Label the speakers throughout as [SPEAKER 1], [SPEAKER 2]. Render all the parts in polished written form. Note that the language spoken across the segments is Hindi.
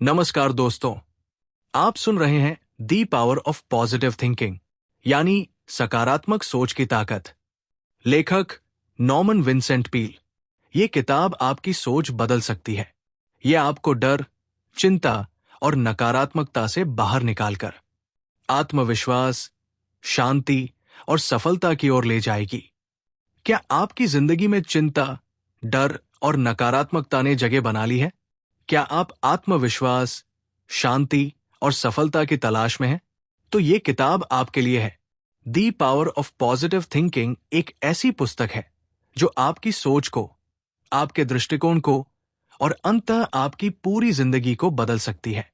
[SPEAKER 1] नमस्कार दोस्तों, आप सुन रहे हैं the power of positive thinking यानी सकारात्मक सोच की ताकत। लेखक नॉर्मन विंसेंट पील। ये किताब आपकी सोच बदल सकती है। ये आपको डर, चिंता और नकारात्मकता से बाहर निकालकर आत्मविश्वास, शांति और सफलता की ओर ले जाएगी। क्या आपकी जिंदगी में चिंता, डर और नकारात्मकता ने जगह बना ली है? क्या आप आत्मविश्वास, शांति और सफलता की तलाश में हैं? तो ये किताब आपके लिए है। The power of positive thinking एक ऐसी पुस्तक है जो आपकी सोच को, आपके दृष्टिकोण को और अंततः आपकी पूरी जिंदगी को बदल सकती है।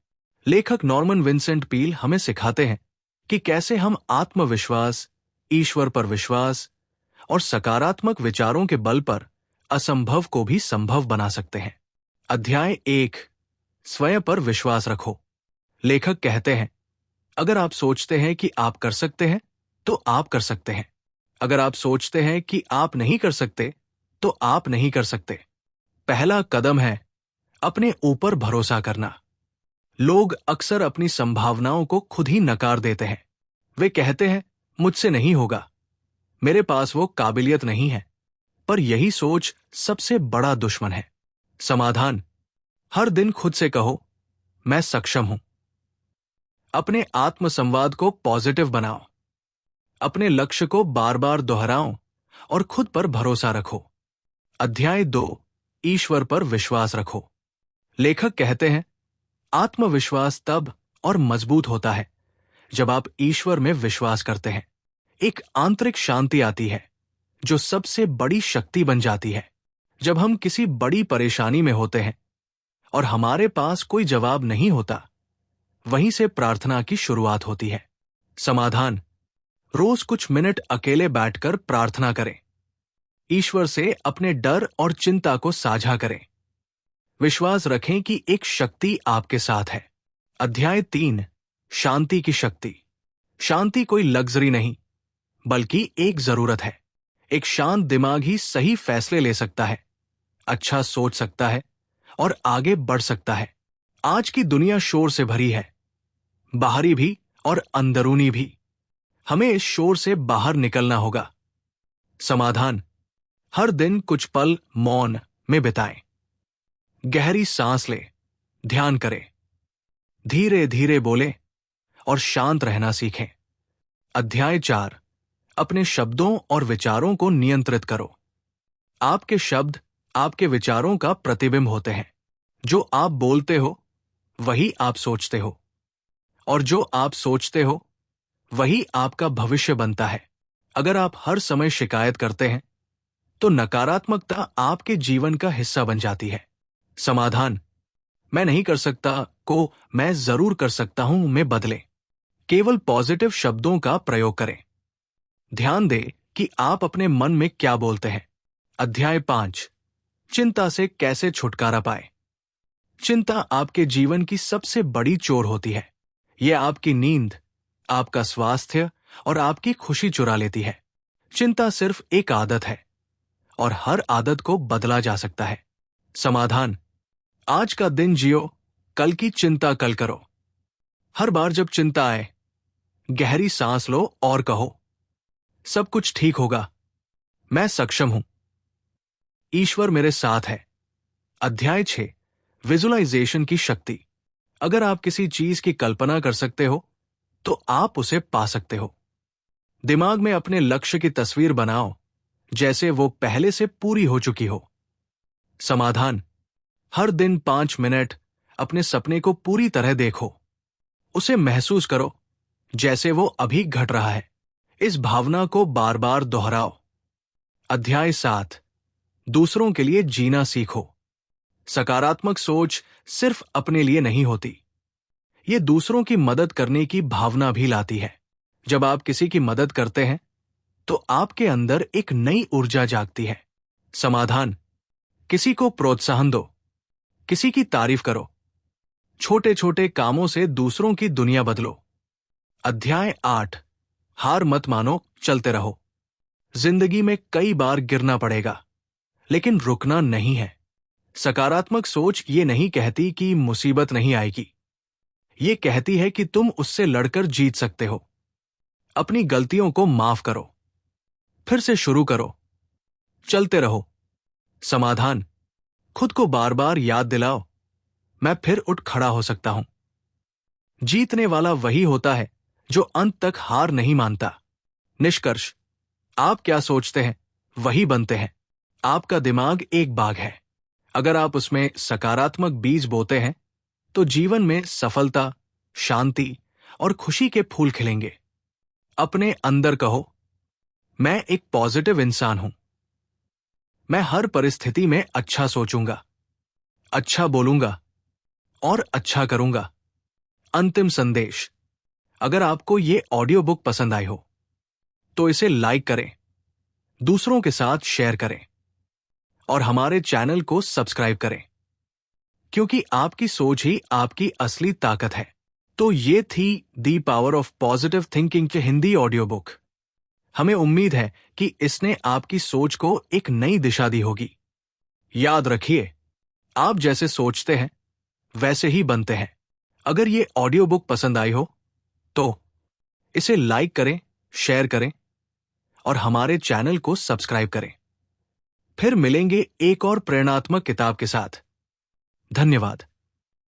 [SPEAKER 1] लेखक नॉर्मन विंसेंट पील हमें सिखाते हैं कि कैसे हम आत्मविश्वास, ईश्वर पर विश्वास और सकारात्मक विचारों के बल पर असंभव को भी संभव बना सकते हैं। अध्याय 1, स्वयं पर विश्वास रखो। लेखक कहते हैं, अगर आप सोचते हैं कि आप कर सकते हैं तो आप कर सकते हैं। अगर आप सोचते हैं कि आप नहीं कर सकते तो आप नहीं कर सकते। पहला कदम है अपने ऊपर भरोसा करना। लोग अक्सर अपनी संभावनाओं को खुद ही नकार देते हैं। वे कहते हैं, मुझसे नहीं होगा, मेरे पास वो काबिलियत नहीं है। पर यही सोच सबसे बड़ा दुश्मन है। समाधान, हर दिन खुद से कहो, मैं सक्षम हूं। अपने आत्मसंवाद को पॉजिटिव बनाओ। अपने लक्ष्य को बार बार दोहराओ और खुद पर भरोसा रखो। अध्याय 2, ईश्वर पर विश्वास रखो। लेखक कहते हैं, आत्मविश्वास तब और मजबूत होता है जब आप ईश्वर में विश्वास करते हैं। एक आंतरिक शांति आती है जो सबसे बड़ी शक्ति बन जाती है। जब हम किसी बड़ी परेशानी में होते हैं और हमारे पास कोई जवाब नहीं होता, वहीं से प्रार्थना की शुरुआत होती है। समाधान, रोज कुछ मिनट अकेले बैठकर प्रार्थना करें। ईश्वर से अपने डर और चिंता को साझा करें। विश्वास रखें कि एक शक्ति आपके साथ है। अध्याय 3, शांति की शक्ति। शांति कोई लग्जरी नहीं, बल्कि एक जरूरत है। एक शांत दिमाग ही सही फैसले ले सकता है, अच्छा सोच सकता है और आगे बढ़ सकता है। आज की दुनिया शोर से भरी है, बाहरी भी और अंदरूनी भी। हमें इस शोर से बाहर निकलना होगा। समाधान, हर दिन कुछ पल मौन में बिताएं। गहरी सांस लें, ध्यान करें, धीरे धीरे बोलें और शांत रहना सीखें। अध्याय 4, अपने शब्दों और विचारों को नियंत्रित करो। आपके शब्द आपके विचारों का प्रतिबिंब होते हैं। जो आप बोलते हो वही आप सोचते हो, और जो आप सोचते हो वही आपका भविष्य बनता है। अगर आप हर समय शिकायत करते हैं तो नकारात्मकता आपके जीवन का हिस्सा बन जाती है। समाधान, मैं नहीं कर सकता को मैं जरूर कर सकता हूं में बदलें। केवल पॉजिटिव शब्दों का प्रयोग करें। ध्यान दें कि आप अपने मन में क्या बोलते हैं। अध्याय 5, चिंता से कैसे छुटकारा पाए। चिंता आपके जीवन की सबसे बड़ी चोर होती है। यह आपकी नींद, आपका स्वास्थ्य और आपकी खुशी चुरा लेती है। चिंता सिर्फ एक आदत है और हर आदत को बदला जा सकता है। समाधान, आज का दिन जियो, कल की चिंता कल करो। हर बार जब चिंता आए, गहरी सांस लो और कहो, सब कुछ ठीक होगा, मैं सक्षम हूं, ईश्वर मेरे साथ है। अध्याय 6, विजुअलाइजेशन की शक्ति। अगर आप किसी चीज की कल्पना कर सकते हो तो आप उसे पा सकते हो। दिमाग में अपने लक्ष्य की तस्वीर बनाओ जैसे वो पहले से पूरी हो चुकी हो। समाधान, हर दिन 5 मिनट अपने सपने को पूरी तरह देखो। उसे महसूस करो जैसे वो अभी घट रहा है। इस भावना को बार बार दोहराओ। अध्याय 7, दूसरों के लिए जीना सीखो। सकारात्मक सोच सिर्फ अपने लिए नहीं होती, ये दूसरों की मदद करने की भावना भी लाती है। जब आप किसी की मदद करते हैं तो आपके अंदर एक नई ऊर्जा जागती है। समाधान, किसी को प्रोत्साहन दो, किसी की तारीफ करो। छोटे छोटे कामों से दूसरों की दुनिया बदलो। अध्याय 8, हार मत मानो, चलते रहो। जिंदगी में कई बार गिरना पड़ेगा, लेकिन रुकना नहीं है। सकारात्मक सोच ये नहीं कहती कि मुसीबत नहीं आएगी। ये कहती है कि तुम उससे लड़कर जीत सकते हो। अपनी गलतियों को माफ करो, फिर से शुरू करो, चलते रहो। समाधान, खुद को बार बार याद दिलाओ, मैं फिर उठ खड़ा हो सकता हूं। जीतने वाला वही होता है जो अंत तक हार नहीं मानता। निष्कर्ष, आप क्या सोचते हैं वही बनते हैं। आपका दिमाग एक बाग है। अगर आप उसमें सकारात्मक बीज बोते हैं तो जीवन में सफलता, शांति और खुशी के फूल खिलेंगे। अपने अंदर कहो, मैं एक पॉजिटिव इंसान हूं। मैं हर परिस्थिति में अच्छा सोचूंगा, अच्छा बोलूंगा और अच्छा करूंगा। अंतिम संदेश, अगर आपको ये ऑडियो बुक पसंद आई हो तो इसे लाइक करें, दूसरों के साथ शेयर करें और हमारे चैनल को सब्सक्राइब करें, क्योंकि आपकी सोच ही आपकी असली ताकत है। तो ये थी the power of positive thinking की हिंदी ऑडियो बुक। हमें उम्मीद है कि इसने आपकी सोच को एक नई दिशा दी होगी। याद रखिए, आप जैसे सोचते हैं वैसे ही बनते हैं। अगर ये ऑडियो बुक पसंद आई हो तो इसे लाइक करें, शेयर करें और हमारे चैनल को सब्सक्राइब करें। फिर मिलेंगे एक और प्रेरणात्मक किताब के साथ। धन्यवाद।